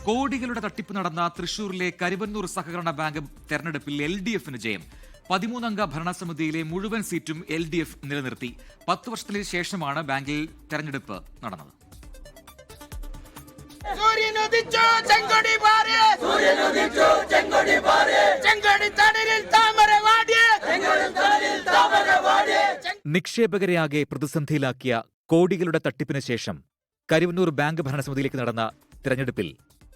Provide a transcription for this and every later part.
കോടികളുടെ തട്ടിപ്പ് നടന്ന തൃശൂരിലെ കരുവന്നൂർ സഹകരണ ബാങ്ക് തെരഞ്ഞെടുപ്പിൽ LDFന് ജയം. 13-അംഗ ഭരണസമിതിയിലെ മുഴുവൻ സീറ്റും LDF നിലനിർത്തി. 10 വർഷത്തിന് ശേഷമാണ് ബാങ്കിൽ തെരഞ്ഞെടുപ്പ് നടന്നത്. നിക്ഷേപകരെയാകെ പ്രതിസന്ധിയിലാക്കിയ കോടികളുടെ തട്ടിപ്പിന് ശേഷം കരുവന്നൂർ ബാങ്ക് ഭരണസമിതിയിലേക്ക് നടന്ന തെരഞ്ഞെടുപ്പിൽ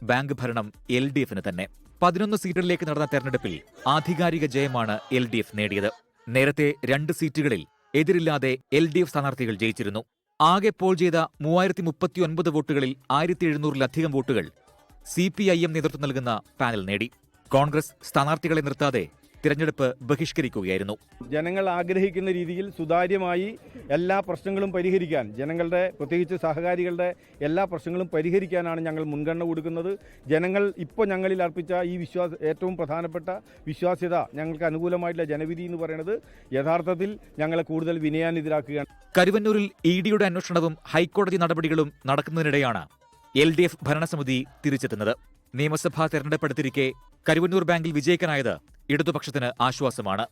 ബാങ്ക് ഭരണം LDFന് തന്നെ. 11 സീറ്റുകളിലേക്ക് നടന്ന തെരഞ്ഞെടുപ്പിൽ ആധികാരിക ജയമാണ് LDF നേടിയത്. നേരത്തെ 2 സീറ്റുകളിൽ എതിരില്ലാതെ LDF സ്ഥാനാർത്ഥികൾ ജയിച്ചിരുന്നു. ആകെ പോൾ ചെയ്ത 3039 വോട്ടുകളിൽ 1700-ലധികം വോട്ടുകൾ CPIM നേതൃത്വം നൽകുന്ന പാനൽ നേടി. കോൺഗ്രസ് സ്ഥാനാർത്ഥികളെ നിർത്താതെ തിരഞ്ഞെടുപ്പ് ബഹിഷ്കരിക്കുകയായിരുന്നു. ജനങ്ങൾ ആഗ്രഹിക്കുന്ന രീതിയിൽ സുതാര്യമായി എല്ലാ പ്രശ്നങ്ങളും പരിഹരിക്കാൻ, ജനങ്ങളുടെ പ്രത്യേകിച്ച് സഹകാരികളുടെ എല്ലാ പ്രശ്നങ്ങളും പരിഹരിക്കാനാണ് ഞങ്ങൾ മുൻഗണന കൊടുക്കുന്നത്. ജനങ്ങൾ ഇപ്പോൾ ഞങ്ങളിൽ അർപ്പിച്ച ഈ ഏറ്റവും പ്രധാനപ്പെട്ട വിശ്വാസ്യത, ഞങ്ങൾക്ക് അനുകൂലമായിട്ടുള്ള ജനവിധി എന്ന് പറയുന്നത് യഥാർത്ഥത്തിൽ ഞങ്ങളെ കൂടുതൽ വിനയാനിതരാക്കുകയാണ്. കരുവന്നൂരിൽ EDയുടെ അന്വേഷണവും ഹൈക്കോടതി നടപടികളും നടക്കുന്നതിനിടെയാണ് LDF ഭരണസമിതി തിരിച്ചെത്തുന്നത്. നിയമസഭാ തെരഞ്ഞെടുപ്പെടുത്തിരിക്കെ കരുവന്നൂർ ബാങ്കിൽ വിജയിക്കാനായത് ഇടതുപക്ഷത്തിന് ആശ്വാസമാണ്.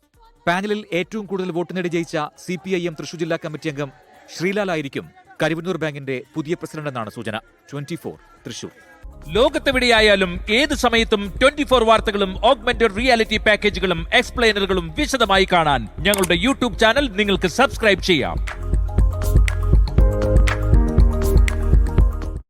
പാനലിൽ ഏറ്റവും കൂടുതൽ വോട്ട് നേടി ജയിച്ച CPIM തൃശൂർ ജില്ലാ കമ്മിറ്റി അംഗം ശ്രീലാലായിരിക്കും കരുവന്നൂർ ബാങ്കിന്റെ പുതിയ പ്രസിഡന്റെന്നാണ് സൂചന. 24 തൃശൂർ. ലോകത്തെവിടെയായാലും ഏത് സമയത്തും 24 വാർത്തകളും ഓഗ്മെന്റഡ് റിയാലിറ്റി പാക്കേജുകളും എക്സ്പ്ലെയിനറുകളും വിശദമായി കാണാൻ ഞങ്ങളുടെ YouTube ചാനൽ നിങ്ങൾക്ക് സബ്സ്ക്രൈബ് ചെയ്യാം.